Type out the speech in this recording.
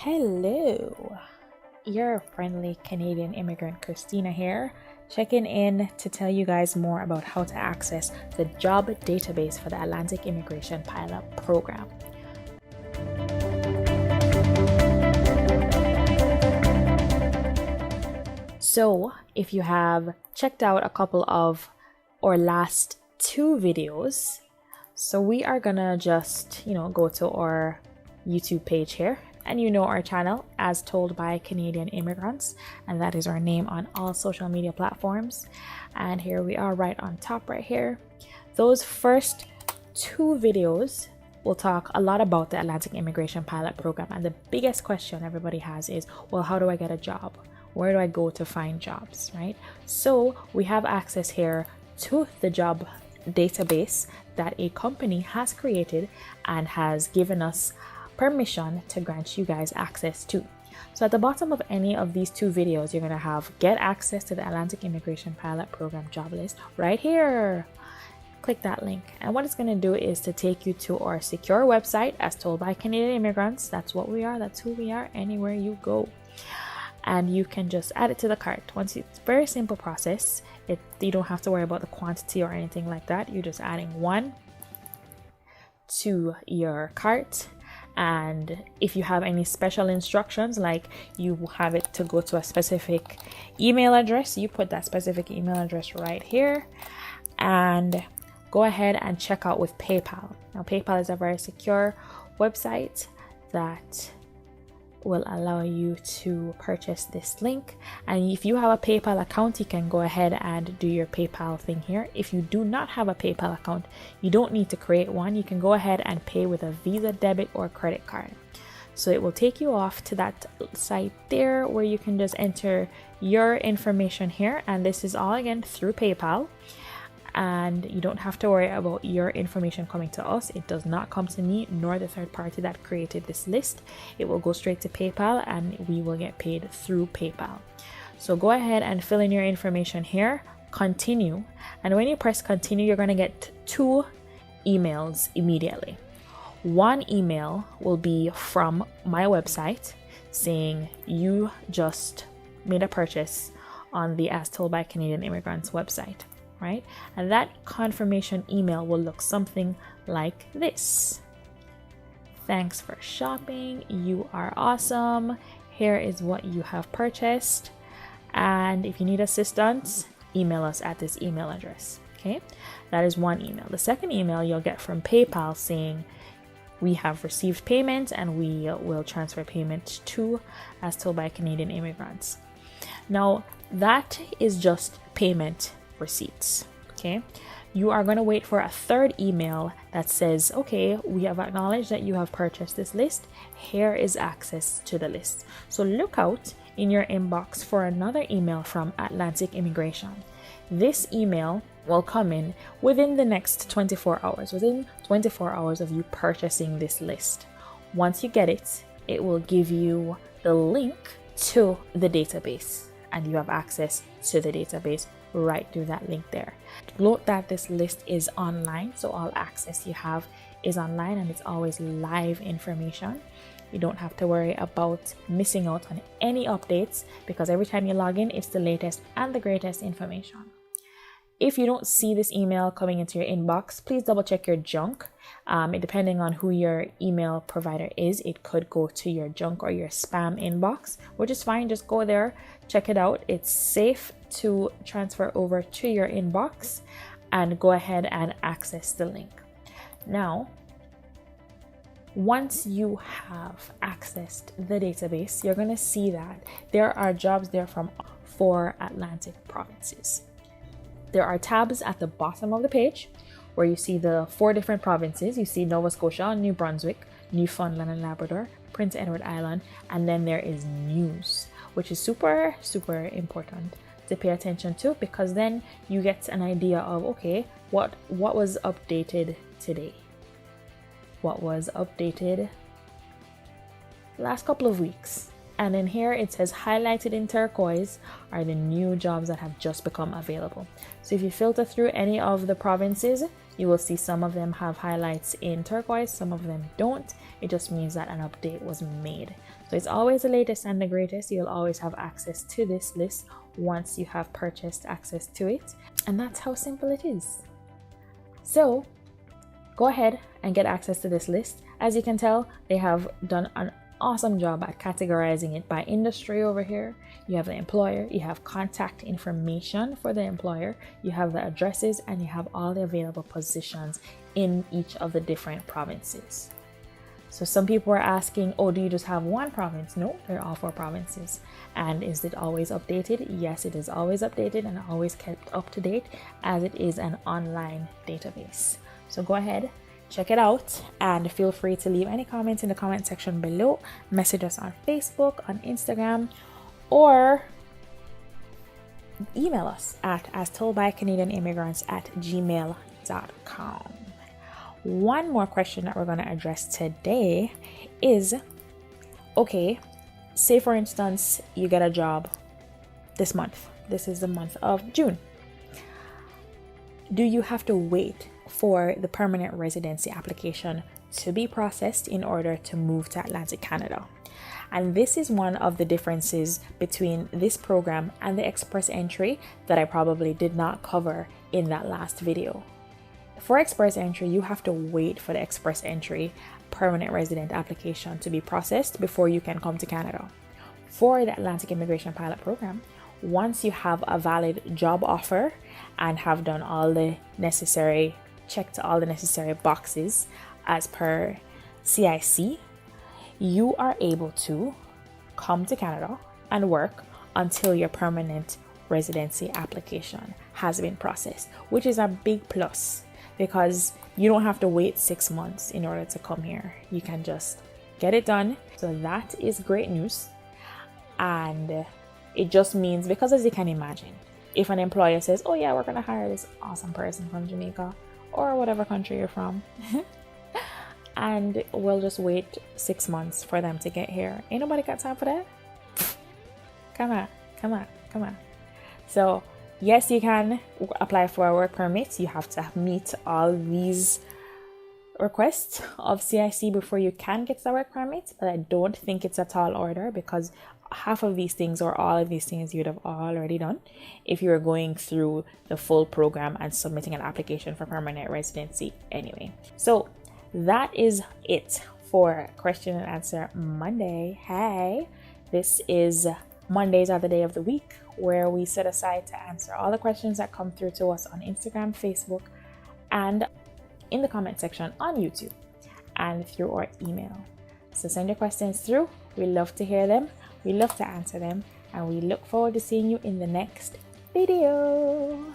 Hello, your friendly Canadian immigrant Christina here, checking in to tell you guys more about how to access the job database for the Atlantic Immigration Pilot Program. So, if you have checked out a couple of our last two videos, so we are gonna just, go to our YouTube page here. And our channel as told by Canadian Immigrants, and that is our name on all social media platforms. And here we are right on top right here. Those first two videos will talk a lot about the Atlantic Immigration Pilot Program, and the biggest question everybody has is, well, how do I get a job? Where do I go to find jobs, right? So we have access here to the job database that a company has created and has given us permission to grant you guys access to. So at the bottom of any of these two videos, you're going to have get access to the Atlantic Immigration Pilot Program job list right here. Click that link, and what it's going to do is to take you to our secure website as told by Canadian Immigrants. That's what we are, that's who we are, anywhere you go. And you can just add it to the cart. It's very simple process. You don't have to worry about the quantity or anything like that. You're just adding one to your cart. And if you have any special instructions, like you have it to go to a specific email address, you put that specific email address right here and go ahead and check out with PayPal. Now, PayPal is a very secure website that will allow you to purchase this link. And if you have a PayPal account, you can go ahead and do your PayPal thing here. If you do not have a PayPal account, you don't need to create one. You can go ahead and pay with a Visa, debit, or credit card. So it will take you off to that site there where you can just enter your information here. And this is all again through PayPal. And you don't have to worry about your information coming to us. It does not come to me nor the third party that created this list. It will go straight to PayPal and we will get paid through PayPal. So go ahead and fill in your information here, continue. And when you press continue, you're going to get two emails immediately. One email will be from my website saying you just made a purchase on the As Told by Canadian Immigrants website. Right? And that confirmation email will look something like this. Thanks for shopping. You are awesome. Here is what you have purchased. And if you need assistance, email us at this email address. Okay? That is one email. The second email you'll get from PayPal saying we have received payment and we will transfer payment to As Told by Canadian Immigrants. Now, that is just payment receipts. Okay, you are going to wait for a third email that says, okay, we have acknowledged that you have purchased this list. Here is access to the list. So look out in your inbox for another email from Atlantic Immigration. This email will come in within the next 24 hours, within 24 hours of you purchasing this list. Once you get it, it will give you the link to the database and you have access to the database right through that link there. Note that this list is online, so all access you have is online and it's always live information. You don't have to worry about missing out on any updates because every time you log in, it's the latest and the greatest information. If you don't see this email coming into your inbox, please double check your junk. Depending on who your email provider is, it could go to your junk or your spam inbox, which is fine. Just go there, check it out. It's safe to transfer over to your inbox and go ahead and access the link. Now, once you have accessed the database, you're going to see that there are jobs there from 4 Atlantic provinces. There are tabs at the bottom of the page where you see the 4 different provinces. You see Nova Scotia, New Brunswick, Newfoundland and Labrador, Prince Edward Island, and then there is news, which is super, super important to pay attention to because then you get an idea of, okay, what was updated today? What was updated last couple of weeks? And in here it says highlighted in turquoise are the new jobs that have just become available. So if you filter through any of the provinces, you will see some of them have highlights in turquoise, some of them don't. It just means that an update was made. So it's always the latest and the greatest. You'll always have access to this list once you have purchased access to it. And that's how simple it is. So go ahead and get access to this list. As you can tell, they have done an awesome job at categorizing it by industry over here. You have the employer, you have contact information for the employer, you have the addresses, and you have all the available positions in each of the different provinces. So some people are asking, oh, do you just have one province? No, they're all 4 provinces. And is it always updated? Yes, it is always updated and always kept up to date, as it is an online database. So go ahead, check it out, and feel free to leave any comments in the comment section below. Message us on Facebook, on Instagram, or email us at astoldbycanadianimmigrants@gmail.com. One more question that we're going to address today is, okay, say for instance, you get a job this month. This is the month of June. Do you have to wait for the permanent residency application to be processed in order to move to Atlantic Canada? And this is one of the differences between this program and the express entry that I probably did not cover in that last video. For express entry, you have to wait for the express entry permanent resident application to be processed before you can come to Canada. For the Atlantic Immigration Pilot Program, once you have a valid job offer and have done checked all the necessary boxes as per CIC, you are able to come to Canada and work until your permanent residency application has been processed, which is a big plus because you don't have to wait 6 months in order to come here. You can just get it done. So that is great news. And it just means, because as you can imagine, if an employer says, oh yeah, we're going to hire this awesome person from Jamaica or whatever country you're from, and we'll just wait 6 months for them to get here. Ain't nobody got time for that. Come on. So yes, you can apply for a work permit. You have to meet all these requests of CIC before you can get the work permit, but I don't think it's a tall order because half of these things or all of these things you'd have already done if you were going through the full program and submitting an application for permanent residency anyway. So that is it for question and answer Monday. Hey, this is Mondays are the day of the week where we set aside to answer all the questions that come through to us on Instagram, Facebook, and in the comment section on YouTube and through our email. So send your questions through. We love to hear them. We love to answer them. And we look forward to seeing you in the next video.